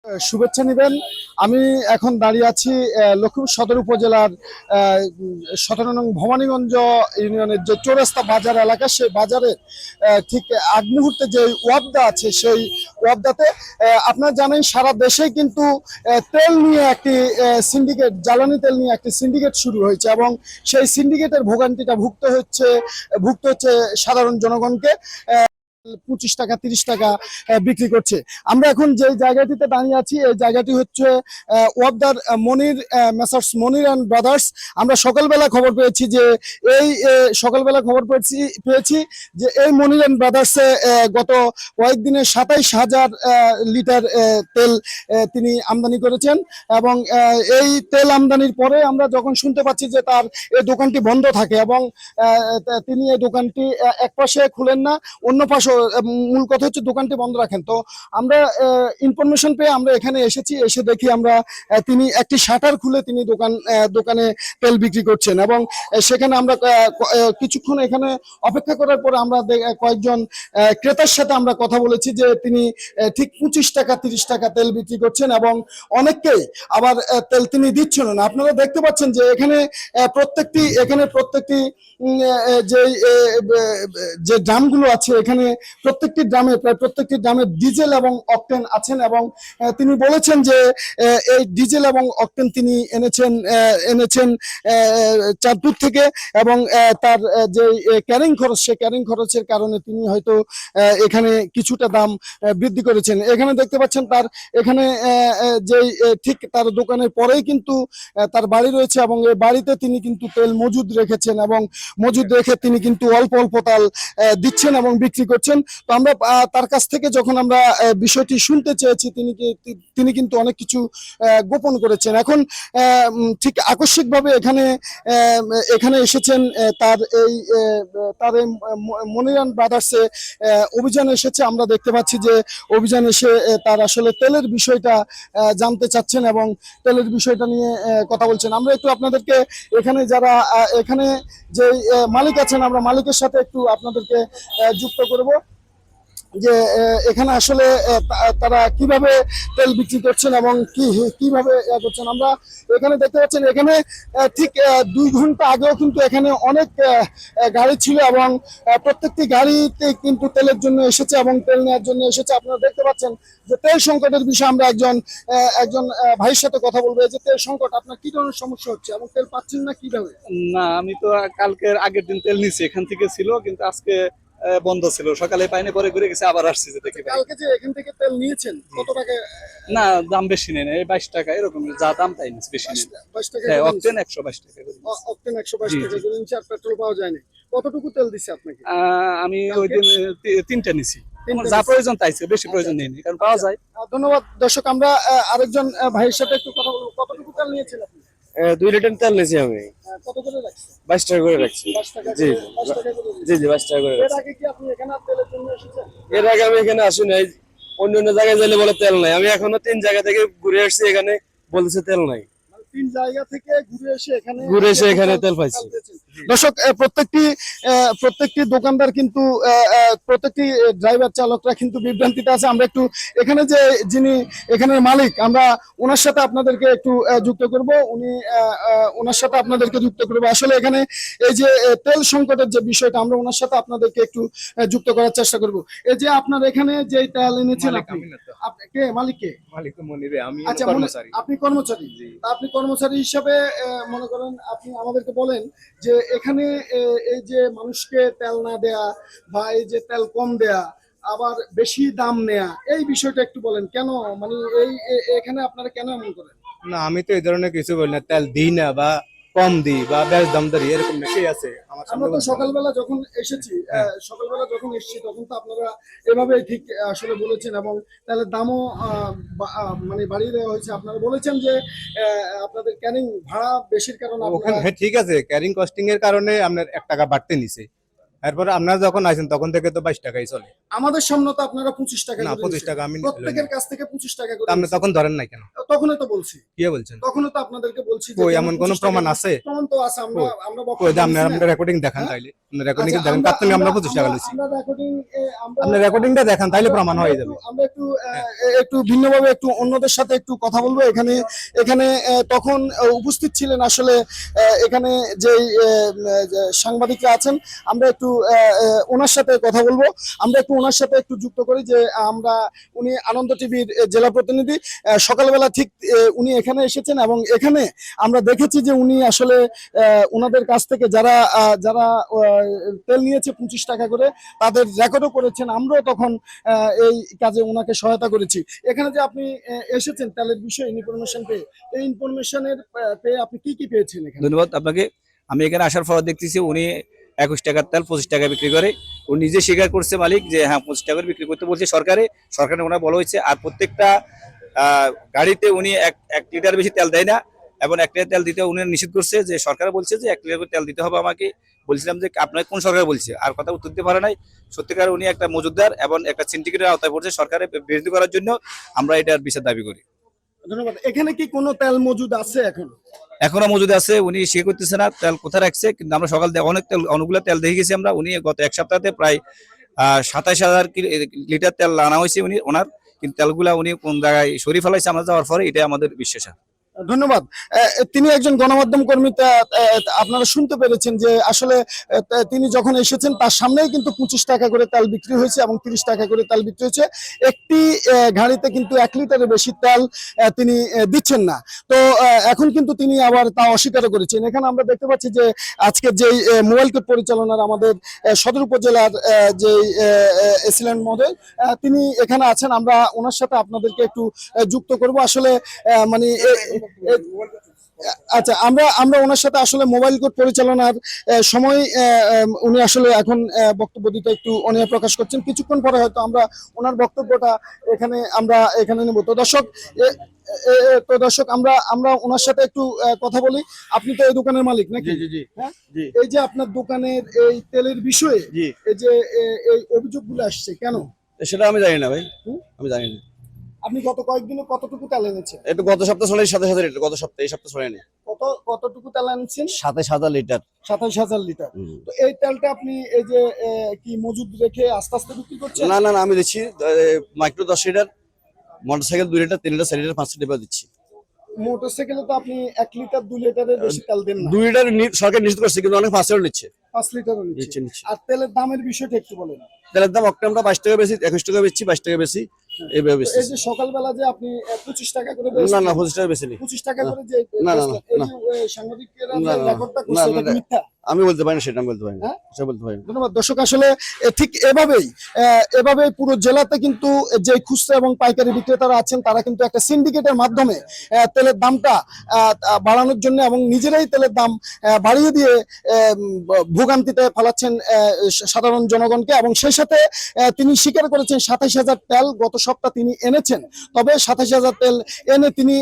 শুভেচ্ছা নেবেন। আমি এখন দাঁড়িয়ে আছি লক্ষ্মীপুর সদর উপজেলার 17 নং ভবানীগঞ্জ ইউনিয়নের যে চৌরাস্তা বাজার এলাকা, সেই বাজারের ঠিক আগ মুহূর্তে যে ওয়াবদা আছে, সেই ওয়াবদাতে আপনারা জানেন সারা দেশেই কিন্তু তেল নিয়ে একটি সিন্ডিকেট, জ্বালানি তেল নিয়ে একটি সিন্ডিকেট শুরু হয়েছে এবং সেই সিন্ডিকেটের ভোগান্তিটা ভুক্ত হচ্ছে সাধারণ জনগণকে। 25 টাকা 30 টাকা বিক্রি করছে। আমরা এখন যে জায়গাটিতে দাঁড়িয়ে আছি, এই জায়গাটি হচ্ছে ওয়াবদার মনির মেসার্স মনির অ্যান্ড ব্রাদার্স। আমরা সকালবেলা খবর পেয়েছি যে এই মনির অ্যান্ড ব্রাদার্সে গত কয়েকদিনে 27,000 লিটার তেল তিনি আমদানি করেছেন এবং এই তেল আমদানির পরে আমরা যখন শুনতে পাচ্ছি যে তার এই দোকানটি বন্ধ থাকে এবং তিনি এই দোকানটি এক পাশে খুলেন না, অন্য পাশে, মূল কথা হচ্ছে দোকানটি বন্ধ রাখেন। তো আমরা ইনফরমেশন পেয়ে আমরা এখানে এসে দেখি আমরা তিনি একটি শাটার খুলে তিনি দোকানে তেল বিক্রি করছেন এবং সেখানে আমরা কিছুক্ষণ এখানে অপেক্ষা করার পর আমরা কয়েকজন ক্রেতার সাথে আমরা কথা বলেছি যে তিনি ঠিক 25 টাকা 30 টাকা তেল বিক্রি করছেন এবং অনেককেই আবার তেল তিনি দিচ্ছেন না। আপনারা দেখতে পাচ্ছেন যে এখানে প্রত্যেকটি যে ড্রামগুলো আছে, এখানে প্রায় প্রত্যেকটি ড্রামে ডিজেল এবং অকটেন আছেন এবং তিনি বলেছেন যে এই ডিজেল এবং অকটেন তিনি এনেছেন চাঁদপুর থেকে এবং তার যে ক্যারিং খরচ, সেই ক্যারিং খরচের কারণে তিনি হয়তো এখানে কিছুটা দাম বৃদ্ধি করেছেন। এখানে দেখতে পাচ্ছেন তার এখানে যে ঠিক তার দোকানের পরেই কিন্তু তার বাড়ি রয়েছে এবং এই বাড়িতে তিনি কিন্তু তেল মজুদ রেখেছেন এবং মজুদ রেখে তিনি কিন্তু অল্প অল্প তেল দিচ্ছেন এবং বিক্রি করছেন। তো আমরা তার কাছ থেকে যখন আমরা বিষয়টি শুনতে চেয়েছি, তিনি কিন্তু অনেক কিছু গোপন করেছেন। এখন ঠিক আকস্মিকভাবে এখানে এসেছেন তার এই মনির অ্যান্ড ব্রাদার্সে অভিযান এসেছে। আমরা দেখতে পাচ্ছি যে অভিযান এসে তার আসলে তেলের বিষয়টা জানতে চাচ্ছেন এবং তেলের বিষয়টা নিয়ে কথা বলছেন। আমরা একটু আপনাদেরকে এখানে যে মালিক আছেন, আমরা মালিকের সাথে একটু আপনাদেরকে যুক্ত করব যে এখানে আসলে তারা কিভাবে তেল বিক্রি করছেন এবং কিভাবে করছেন। আমরা এখানে দেখতে পাচ্ছেন এখানে ঠিক 2 ঘন্টা আগেও কিন্তু এখানে অনেক গাড়ি ছিল এবং প্রত্যেকটি গাড়িতে কিন্তু তেলের জন্য এসেছে এবং তেল নেওয়ার জন্য এসেছে। আপনারা দেখতে পাচ্ছেন যে তেল সংকটের বিষয়ে আমরা একজন ভাইয়ের সাথে কথা বলবো। যে তেল সংকট, আপনার কি ধরনের সমস্যা হচ্ছে এবং তেল পাচ্ছেন না কিভাবে? না, আমি তো কালকের আগের দিন তেল নিছি, এখান থেকে ছিল, কিন্তু আজকে বন্ধ ছিল, সকালে পাইনি, পরে ঘুরে গেছে, আবার আসছে। যে দেখি কালকে যে এখান থেকে তেল নিয়েছেন কত টাকা? না, দাম বেশি নেই, 22 টাকা এরকম, যা দাম তাই নিচ্ছে, বেশি নেই। 22 টাকা। হ্যাঁ, অকটেন 122 টাকা। অকটেন 122 টাকা করে নিচ্ছে আর পেট্রোল পাওয়া যায় না। কতটুকু তেল দিছে আপনাকে? আমি ওই দিন 3টা নিছি, যা প্রয়োজন তাইছে, বেশি প্রয়োজন নেই, কারণ পাওয়া যায়। ধন্যবাদ। দর্শক, আমরা আরেকজন ভাইয়ের সাথে একটু কথা বলবো। কতটুকু তেল নিয়েছেন আপনি? 2 লিটার তেল নিয়েছি আমি। কত করে রাখছেন? 22 টাকা করে রাখছি। 22 টাকা। জি জি 22 টাকা করে। এর আগে কি আপনি এখানে তেলের জন্য এসেছেন? এর আগে আমি এখানে আসি নাই, অন্য জায়গায় গেলে বলে তেল নাই। আমি এখনো 3 জায়গা থেকে ঘুরে আসছি, এখানে বলতেছে তেল নাই। 3 জায়গা থেকে ঘুরে এসে এখানে তেল পাইছি। দর্শক, প্রত্যেকটি দোকানদার কিন্তু প্রত্যেকটি ড্রাইভার চালকরা কিন্তু বিভ্রান্তিতে আছে। আমরা একটু এখানে যিনি এখানের মালিক, আমরা ওনার সাথে আপনাদেরকে একটু যুক্ত করব। আসলে এখানে এই যে তেল সংকটের যে বিষয়টা, আমরা ওনার সাথে আপনাদেরকে একটু যুক্ত করার চেষ্টা করব। এই যে আপনার এখানে যে তেল এনেছেন, আপনি কে? মালিক কে? মালিক তো মনিরে, আমি আচ্ছা, কর্মচারী। আপনি কর্মচারী। আপনি কর্মচারী হিসাবে মনে করেন, আপনি আমাদেরকে বলেন যে এখানে এই যে মানুষকে তেল না দেয়া বা এই যে তেল কম দেয়া আবার বেশি দাম নেয়া, এই বিষয়টা একটু বলেন। কেন, মানে এখানে আপনারা কেন এমন করেন? না, আমি তো এই ধরনের কিছু বলি না, তেল দিই না বা কম দিই বা বেশ দাম ধরি, এরকম বেশি আছে। আমরা তো সকালবেলা যখন এসেছি তখন তো আপনারা এভাবে ঠিক আসলে বলেছেন এবং তাহলে দামও মানে বাড়িয়ে দেওয়া হয়েছে। আপনারা বলেছেন যে আপনাদের ক্যারিং ভাড়া বেশির কারণে হ্যাঁ, ঠিক আছে, ক্যারিং কস্টিং এর কারণে আপনার 1 টাকা বাড়তে নিছে। এরপরে আপনারা যখন আইছেন তখন থেকে তো 22 টাকাই চলে। আমাদের সামনে তো আপনারা 25 টাকা না করে 25 নিয়েছেন। টাকা আমি প্রত্যেকের কাছ থেকে 25 টাকা করে আপনি নিয়েছেন। তখন ধরেন নাই কেন? তখনই তো বলছি, কি বলছেন? তখনই তো আপনাদেরকে বলছি যে কই কেন এমন কোনো 25 টাকা প্রমাণ নিয়ে- আছে? প্রমাণ তো আছে, আমরা আমরা কই বক্তব্য যে আপনি দিচ্ছি না। আপনার রেকর্ডিং দেখান হ্যাঁ? তাইলে আপনি রেকর্ডিং আচ্ছা, দেখেন কার থেকে আমরা 25 টাকা লইছি আমরা রেকর্ডিং আপনি রেকর্ডিংটা দেখান তাইলে প্রমাণ হয়ে যাবে। আমরা একটু একটু ভিন্নভাবে একটু অন্যদের সাথে একটু কথা বলবো। এখানে এখানে তখন উপস্থিত ছিলেন আসলে এখানে যে সাংবাদিকরা আছেন, আমরা একটু ওনার সাথে কথা বলবো। আমরা একটু ওনার সাথে একটু যুক্ত করি যে উনি আনন্দ টিভির জেলা প্রতিনিধি। সকালবেলা ঠিক উনি এখানে এসেছেন এবং এখানে আমরা দেখেছি যে উনি আসলে ওনাদের কাছ থেকে যারা যারা তেল নিয়েছে 25 টাকা করে তাদের রেকর্ডও করেছেন। আমরাও তখন এই কাজে ওনাকে সহায়তা করেছি। এখানে যে আপনি এসেছেন তেলের বিষয়ে ইনফরমেশন পেয়ে, এই ইনফরমেশনের পেয়ে আপনি কি কি পেয়েছেন এখানে? ধন্যবাদ আপনাকে। আমি এখানে আসার পর দেখতেছি উনি 21 টাকার তেল 25 টাকা বিক্রি করে। উনি নিজে স্বীকার করছে মালিক যে হ্যাঁ 25 টাকা করে বিক্রি করতে বলছে সরকারে ওনার বলা হয়েছে। আর প্রত্যেকটা গাড়িতে উনি এক লিটার বেশি তেল দেয় না এবং 1 লিটার তেল দিতে উনি নিষেধ করছে, যে সরকার বলছে যে 1 লিটার করে তেল দিতে হবে আমাকে। বলছিলাম যে আপনার কোন সরকার বলছে, আর কথা উত্তর দিতে পারে নাই। সত্যিকার উনি একটা মজুদদার এবং একটা সিন্ডিকেটের আওতায় পড়ছে, সরকারের বিরোধী করার জন্য আমরা এটার বিচার দাবি করি। ধন্যবাদ। এখানে কি কোনো তেল মজুদ আছে এখন? এখনো মজুদ আছে, উনি স্বীকার করতেছে না তেল কোথায় রাখছে। কিন্তু আমরা সকাল থেকে অনেক তেল অনেকগুলো তেল দেখে গেছি আমরা। উনি গত এক সপ্তাহে প্রায় 27,000 লিটার তেল আনা হয়েছে ওনার, কিন্তু তেলগুলা উনি কোন জায়গায় সরিয়ে ফেলাইছে আমরা যাওয়ার পরে, এটা আমাদের বিশ্বাস। ধন্যবাদ। তিনি একজন গণমাধ্যম কর্মী, আপনারা শুনতে পেরেছেন যে আসলে তিনি যখন এসেছেন তার সামনেই কিন্তু 25 টাকা করে তেল বিক্রি হয়েছে এবং 30 টাকা করে তেল বিক্রি হয়েছে। একটি গাড়িতে কিন্তু 1 লিটারের বেশি তেল তিনি দিচ্ছেন না। তো এখন কিন্তু তিনি আবার তা অস্বীকার করেছেন। এখানে আমরা দেখতে পাচ্ছি যে আজকে যে মোবাইল কোর্ট পরিচালনার আমাদের সদর উপজেলার যে এসিলেন্ট মহোদয়, তিনি এখানে আছেন। আমরা ওনার সাথে আপনাদেরকে একটু যুক্ত করব। আসলে মানে আচ্ছা, আমরা ওনার সাথে আসলে মোবাইল কোর্ট পরিচালনার সময় উনি আসলে এখন বক্তব্য দিতে একটু অনীহা প্রকাশ করছেন। কিছুক্ষণ পরে হয়তো আমরা ওনার বক্তব্যটা এখানে নেব। তো দর্শক আমরা ওনার সাথে একটু কথা বলি। আপনি তো এই দোকানের মালিক নাকি? হ্যাঁ, এই যে আপনার দোকানের এই তেলের বিষয়ে এই যে এই অভিযোগগুলো আসছে কেন? সেটা আমি জানি না ভাই, আমি জানি না। আপনি গত কয়েকদিনে কতটুকু তেল এনেছেন? একটু গত সপ্তাহে চলে 27,000 লিটার, গত সপ্তাহে, এই সপ্তাহে চলে নেই কতটুকু তেল এনেছেন? 27,000 লিটার। 27,000 লিটার। তো এই তেলটা আপনি এই যে কি মজুদ রেখে আস্তে আস্তে বিক্রি করছেন? না আমি দিচ্ছি micro 10 litre, motorcycle 2 litre, 3 litre, 4 litre, 5 litre দিচ্ছি। মোটরসাইকেলে তো আপনি 1 লিটার 2 লিটারের বেশি তেল দেন না। 2 লিটার সরকার নিশ্চিত করছে, কিন্তু অনেক 5 লিটার নিচ্ছে। 5 লিটারও নিচ্ছে। নিচ্ছে। আর তেলের দামের বিষয়টা একটু বলেন। তেলের দাম অক্টেনটা 22 টাকা বেশি, 21 টাকা বেশি, 22 টাকা বেশি, এইভাবে বেশি। এই যে সকালবেলা যে আপনি 25 টাকা করে না বেচলেন, 25 টাকা বেশি নেই। 25 টাকা করে যে না, বেচলেন, এই না। যে সাংবাদিকেরা না, যে না, রেকর্ডটা না, করছে, না, এটা কি মিথ্যা? আমি বলতে পারি না, সেটা আমি বলতে পারি না, হ্যাঁ? সেটা বলতে পারি না। ধন্যবাদ। দর্শক আসলে ঠিক এভাবেই পুরো জেলাতে কিন্তু যে খুচরা এবং পাইকারি বিক্রেতারা আছেন তারা কিন্তু একটা সিন্ডিকেটের মাধ্যমে তেলের দামটা বাড়ানোর জন্য এবং নিজেরাই তেলের দাম বাড়িয়ে দিয়ে ভোগান্তিতে ফেলাচ্ছেন সাধারণ জনগণকে। এবং সেই সাথে তিনি স্বীকার করেছেন 27,000 তেল গত সপ্তাহ তিনি এনেছেন। তবে 27,000 তেল এনে তিনি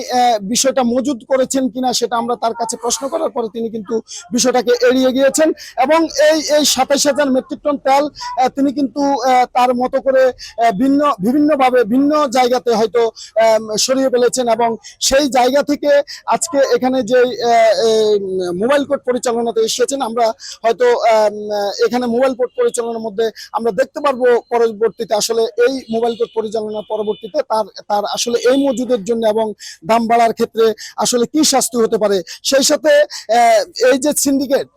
বিষয়টা মজুদ করেছেন কিনা সেটা আমরা তার কাছে প্রশ্ন করার পরে তিনি কিন্তু বিষয়টাকে এড়িয়ে গিয়েছেন এবং এই 27,000 মেট্রিক টন তেল তিনি কিন্তু তার মতো করে বিভিন্নভাবে ভিন্ন জায়গাতে হয়তো সরিয়ে ফেলেছেন এবং সেই জায়গা থেকে আজকে এখানে যে মোবাইল কোর্ট পরিচালনাতে এসেছেন, আমরা হয়তো এখানে মোবাইল কোর্ট পরিচালনার মধ্যে আমরা দেখতে পারবো পরবর্তীতে আসলে এই মোবাইল কোর্ট পরিচালনার পরবর্তীতে তার আসলে এই মজুদের জন্য এবং দাম বাড়ার ক্ষেত্রে আসলে কি শাস্তি হতে পারে। সেই সাথে এই যে সিন্ডিকেট,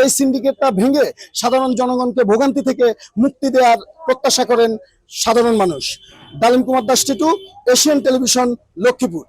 এই সিন্ডিকেটটা ভেঙে সাধারণ জনগণকে ভোগান্তি থেকে মুক্তি দেওয়ার প্রত্যাশা করেন সাধারণ মানুষ। ডালিম কুমার দাস টিটু, এশিয়ান টেলিভিশন, লক্ষ্মীপুর।